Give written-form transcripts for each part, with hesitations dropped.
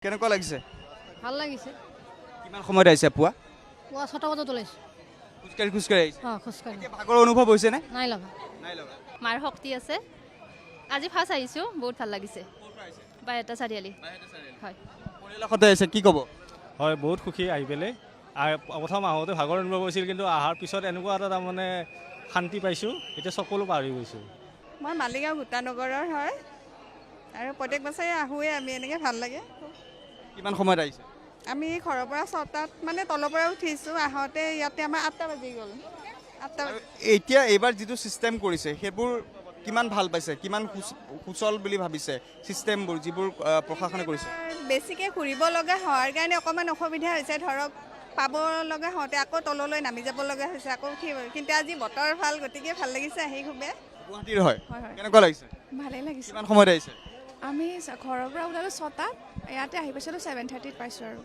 কেনেকুৱা লাগিছে? ভাল লাগিছে। কিমান সময়ত আহিছে পুৱা? পুৱা 6টা বজাত ওলাইছো। খোজকাঢ়ি আহিছে? খোজকাঢ়ি। এতিয়া ভাগৰ অনুভৱ হৈছে নে? নাই লগা। নাই লগা। মাৰ শক্তি আছে। আজি ফাৰ্ষ্ট আহিছোঁ, বহুত ভাল লাগিছে। বাইহাটা চাৰিআলি। হয়। পৰিয়ালৰ সৈতে আহিছে, কি ক'ব? হয়, বহুত সুখী আহি পেলাই। প্ৰথম আহোঁতে ভাগৰ অনুভৱ হৈছিল, কিন্তু অহাৰ পিছত এনেকুৱা এটা তাৰমানে শান্তি পাইছোঁ, এতিয়া সকলো পাহৰি গৈছোঁ। মই মালিগাঁও গোটানগৰৰ হয় আৰু প্ৰত্যেক বছৰে আহোঁৱে আমি, এনেকৈ ভাল লাগে। কিমান সময়ত আহিছে? আমি ঘৰৰ পৰা 6টাত মানে তলৰ পৰা উঠিছোঁ, আহোঁতে ইয়াতে আমাৰ 8টা বাজি গ'ল। 8টা আৰু এতিয়া এইবাৰ যিটো ছিষ্টেম কৰিছে সেইবোৰ কিমান ভাল পাইছে, কিমান সুচল বুলি ভাবিছে ছিষ্টেমবোৰ যিবোৰ প্ৰশাসনে কৰিছে? বেছিকৈ ঘূৰিব লগা হোৱাৰ কাৰণে অকণমান অসুবিধা হৈছে, ধৰক পাব লগা হওঁতে আকৌ তললৈ নামি যাব লগা হৈছে, আকৌ উঠিব। কিন্তু আজি বতৰ ভাল, গতিকে ভাল লাগিছে আহি খুবেই। গুৱাহাটীৰ হয়? হয় হয়, কেনেকুৱা লাগিছে? ভালেই লাগিছে। কিমান সময়ত আহিছে? আমি ঘৰৰ পৰা ওলালোঁ 6টাত, ইয়াতে আহি পাইছিলোঁ 7:30ত পাইছোঁ আৰু।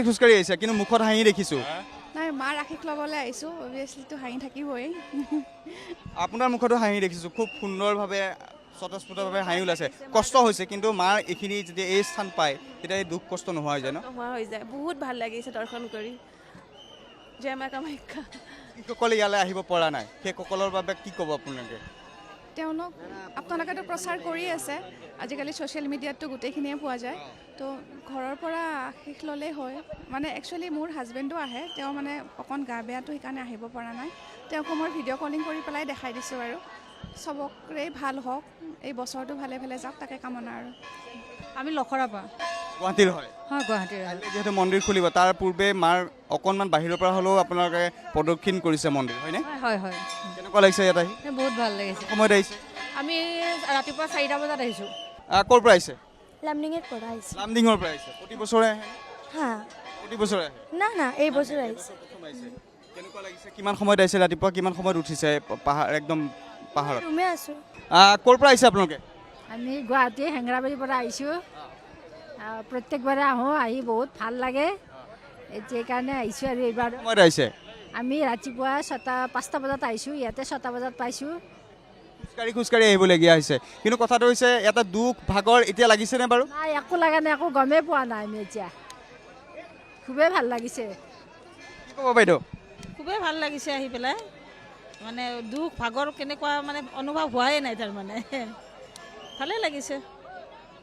খোজকাঢ়ি আহিছে, কিন্তু মুখত হাঁহি দেখিছোঁ। নাই, মাৰ আশীষ ল'বলৈ আহিছোঁ, অভিয়াছলিটো হাঁহি থাকিবই। আপোনাৰ মুখতো হাঁহি দেখিছোঁ, খুব সুন্দৰভাৱে স্বতঃস্ফূৰ্তভাৱে হাঁহি ওলাইছে। কষ্ট হৈছে, কিন্তু মাৰ এইখিনি যেতিয়া এই স্থান পায় তেতিয়া এই দুখ কষ্ট নোহোৱা হৈ যায় ন? নোহোৱা হৈ যায়। বহুত ভাল লাগিছে দৰ্শন কৰি। জয় মা কামাখ্যা। যিসকলে ইয়ালৈ আহিব পৰা নাই সেইসকলৰ বাবে কি ক'ব আপোনালোকে? আপোনালোকেতো প্ৰচাৰ কৰি আছে, আজিকালি ছ'চিয়েল মিডিয়াততো গোটেইখিনিয়ে পোৱা যায়, তো ঘৰৰ পৰা আশীষ ল'লেই হয়। মানে একচুৱেলি মোৰ হাজবেণ্ডো আহে, তেওঁ মানে অকণ গা বেয়াটো সেইকাৰণে আহিব পৰা নাই। তেওঁকো মই ভিডিঅ' কলিং কৰি পেলাই দেখাই দিছোঁ আৰু। চবৰে ভাল হওক, এই বছৰটো ভালে ভালে যাওক, তাকে কামনা আৰু। আমি লখৰা পৰা। গুৱাহাটীৰ হয়? হয়, গুৱাহাটীৰ। যিহেতু মন্দিৰ খুলিব, তাৰ পূৰ্বে মাৰ অকণমান বাহিৰৰ পৰা হ'লেও আপোনালোকে প্ৰদক্ষিণ কৰিছে মন্দিৰ, হয়নে? হয় হয়। কেনেকুৱা লাগিছে ইয়াত আহি? বহুত ভাল লাগিছে। সময়ত আহিছে? আমি ৰাতিপুৱা 4টা বজাত আহিছোঁ। ক'ৰ পৰা আহিছে? লামডিঙেৰ পৰা আহিছে। লামডিঙৰ পৰা আহিছে। প্ৰতি বছৰে আহে? হা, প্ৰতি বছৰে আহে? না না, এই বছৰ আহিছে। প্ৰথম আহিছে। কেনেকুৱা লাগিছে? কিমান সময়ত আহিছে? ৰাতিপুৱা কিমান সময়ত উঠিছে পাহাৰ একদম পাহাৰত? ৰুমে আছোঁ। ক'ৰ পৰা আহিছে আপোনালোকে? আমি গুৱাহাটী হেংৰাবাৰীৰ পৰা আহিছোঁ। প্ৰত্যেকবাৰে আহোঁ, আহি বহুত ভাল লাগে। এতিয়া কাৰণে আহিছোঁ আৰু এইবাৰ সময়ত আহিছে? আমি ৰাতিপুৱা 5টা বজাত আহিছোঁ, ইয়াতে 6টা বজাত পাইছোঁ। খোজকাঢ়ি আহিবলগীয়া হৈছে, কিন্তু কথাটো হৈছে এটা দুখ ভাগৰ এতিয়া লাগিছেনে বাৰু? নাই, একো লগা নাই, একো গমেই পোৱা নাই আমি এতিয়া। খুবেই ভাল লাগিছে। কি ক'ব বাইদেউ? খুবেই ভাল লাগিছে আহি পেলাই। মানে দুখ ভাগৰ কেনেকুৱা মানে অনুভৱ হোৱাই নাই তাৰমানে। ভালেই লাগিছে।